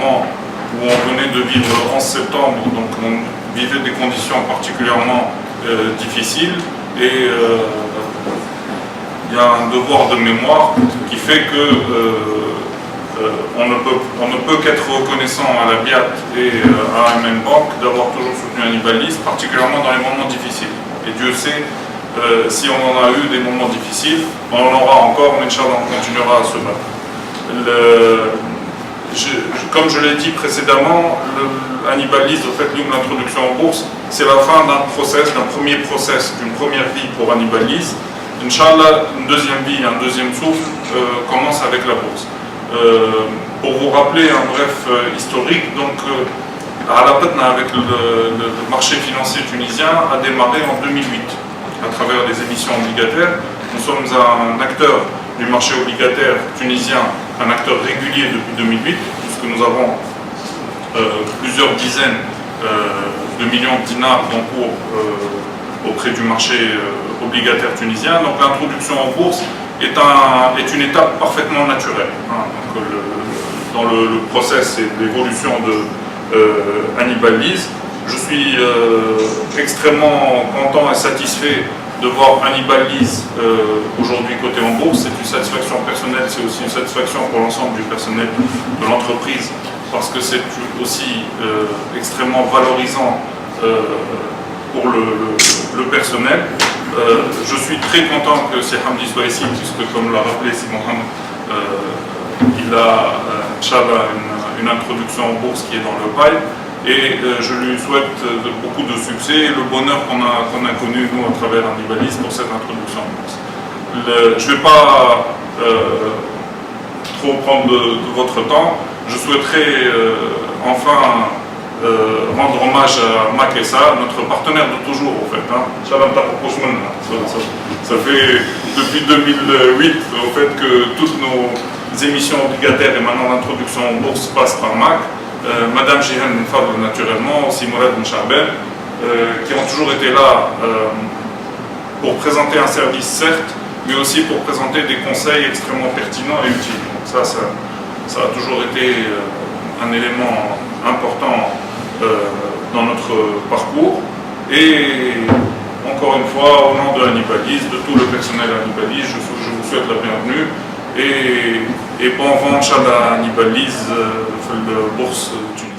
moment où on venait de vivre le 11 septembre, donc on vivait des conditions particulièrement difficiles, et il y a un devoir de mémoire qui fait que on ne peut qu'être reconnaissant à la BIAT et à AMN Bank d'avoir toujours soutenu Hannibal Lis, particulièrement dans les moments difficiles. Et Dieu sait, si on en a eu des moments difficiles, on en aura encore, mais Inch'Allah, on continuera à se battre. Comme je l'ai dit précédemment, Hannibal Lis, au fait, l'introduction en bourse, c'est la fin d'un premier process, d'une première vie pour Hannibal Lis. Inch'Allah, une deuxième vie, un deuxième souffle commence avec la bourse. Pour vous rappeler un bref historique, donc Alapatna avec le marché financier tunisien a démarré en 2008 à travers des émissions obligataires. Nous sommes un acteur du marché obligataire tunisien, un acteur régulier depuis 2008, puisque nous avons plusieurs dizaines de millions de dinars d'encours auprès du marché obligataire tunisien. Donc l'introduction en bourse est une étape parfaitement naturelle. Donc, dans le process et l'évolution de Hannibal Lis, je suis extrêmement content et satisfait de voir Hannibal Lis aujourd'hui coté en bourse. C'est une satisfaction personnelle, c'est aussi une satisfaction pour l'ensemble du personnel de l'entreprise, parce que c'est aussi extrêmement valorisant pour le personnel. Je suis très content que c'est Hamdi soit ici, puisque comme l'a rappelé Mohamed, il a Inch'Allah une introduction en bourse qui est dans le pipe, et je lui souhaite beaucoup de succès et le bonheur qu'on a connu nous à travers Hannibal Lis pour cette introduction en bourse. Je ne vais pas trop prendre de votre temps. Je souhaiterais enfin rendre hommage à Makessa, notre partenaire de toujours, au fait. Ça fait depuis 2008 au fait que toutes nos émissions obligataires et maintenant l'introduction en bourse passent par MAC. Madame Jihan Fadl, naturellement, aussi Mourad Mchaben, qui ont toujours été là pour présenter un service, certes, mais aussi pour présenter des conseils extrêmement pertinents et utiles. Donc ça a toujours été un élément important dans notre parcours. Et encore une fois, au nom de Hannibal Lis, de tout le personnel Hannibal Lis, je vous souhaite la bienvenue et bon vent, Inch'Allah, Hannibal Lis, la bourse tunisienne.